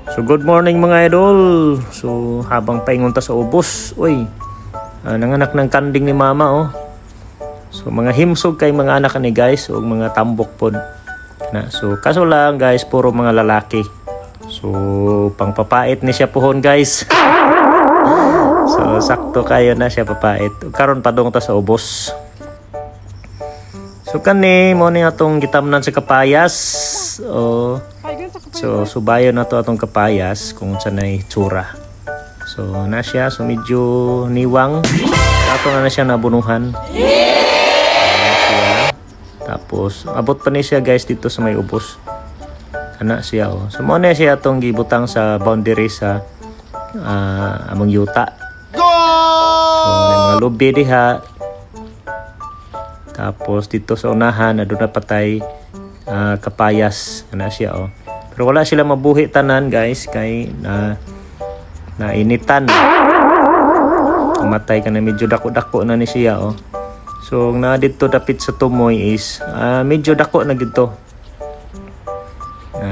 So good morning mga idol. So habang paingon ta sa ubos, uy, nanganak ng kanding ni mama oh. So mga himsog kay mga anak ni guys o mga tambok pod na. So kaso lang guys, puro mga lalaki. So pangpapait ni siya pohon guys. So sakto kayo na siya papait. Karon padong ta sa ubos. So kani mo ni atong gitamnan sa kapayas. So subayon na to atong kapayas kung sanay tsura. So na siya, so medyo niwang. Ato na siya nabunuhan. Tapos abot pa ni siya guys dito sa may ubos. Kana siya oh. So mo na siya atong gibutang sa boundary sa among yuta. So may mga lubi diha. Tapos dito sa unahan na doon na patay kapayas na siya oh. Pero wala sila mabuhi tanan guys kay nainitan. Matay ka na, medyo dako-dako na ni siya oh. So na dito dapit sa tumoy is medyo dako na gito.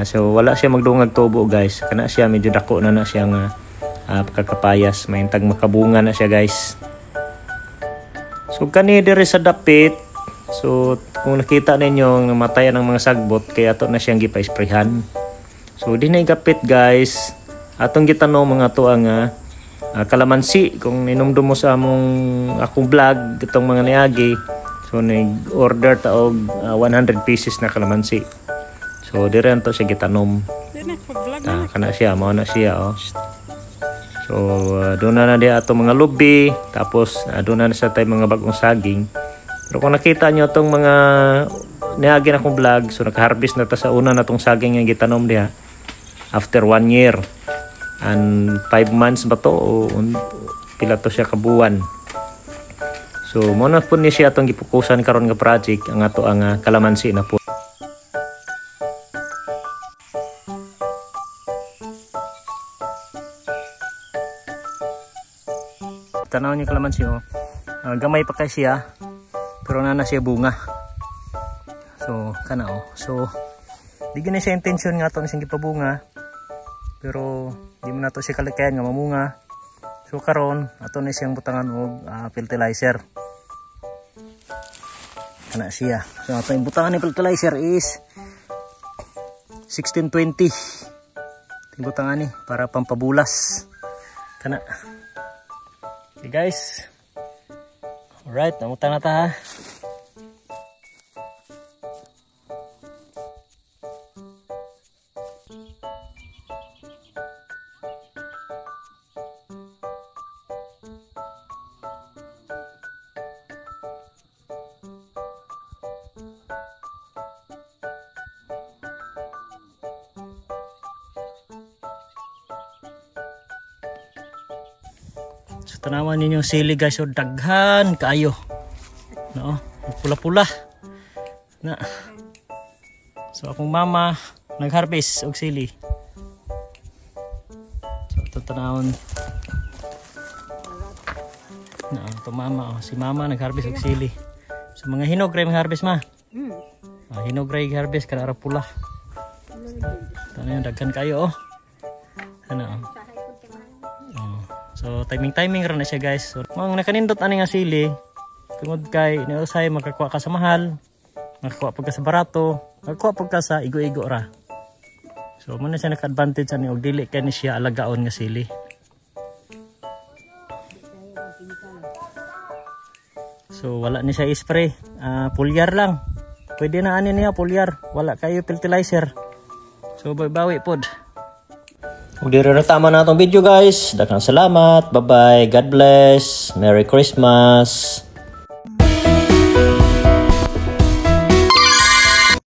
So wala siya magdungag tubo guys. Kana siya medyo dako na siya nga pagkakapayas. Maintag makabunga na siya guys. So kani diri sa dapit. So kung nakita ninyo namatayan ng mga sagbot kaya ato na siyang gipa-sprayhan. So di na igapit guys. Atong gitanom mga to ang kalamansi kung inumdum mo sa akong vlog itong mga niagi. So nag-order ta og 100 pieces na kalamansi. So dire to siya gitanom. Kana siya, mao na siya oh. So doon na di ato mga lubi, tapos doon na sa tay mga bagong saging. Pero kung nakita nyo itong mga niagi na akong vlog, so nakaharvest na ta sa una na itong saging yung gitanom diha after 1 year and 5 months ba to o pila to siya kabuwan. So muna po ni siya itong gipukusan karon nga project ang ato ang kalamansi na po. Tanaw niyo kalamansi oh. Gamay pa kay siya. Pero na siya bunga. So kana oh. So di gina siya intention nga to na siyang gipabunga. Pero di mo na to siya kalikayan nga mamunga. So karon ato na siyang butangan og fertilizer. Kana siya. So ato yung butangan ni fertilizer is 1620. Yung butangan ni para pampabulas. Kana. Okay guys. Alright, namutang na ta ha. So tanawan ninyo sili guys, so daghan kaayo. No, pula-pula. Na. So akong mama nag-harvest og sili. So ito tanawon. Na, ito mama, oh. Si mama nag-harvest og sili. So mga hinog ray mag-harvest ma. Hinog ray harvest kada pula. Tanawon daghan kaayo oh. Ano oh. So timing ra na siya guys. So mga nakanindot ani nga sili, tungod kay nausay makakuha ka sa mahal, makakuha pag ka sa barato, makakuha pag ka sa igo-igo ra. So muna siya naka-advantage ani og dili kay ni siya alagaon nga sili. So wala ni siya i-spray, pulyar lang. Pwede na ani niya pulyar, wala kayo fertilizer. So bawi pod. Kung dito na tama na itong video guys, daghang salamat, bye bye, God bless, Merry Christmas.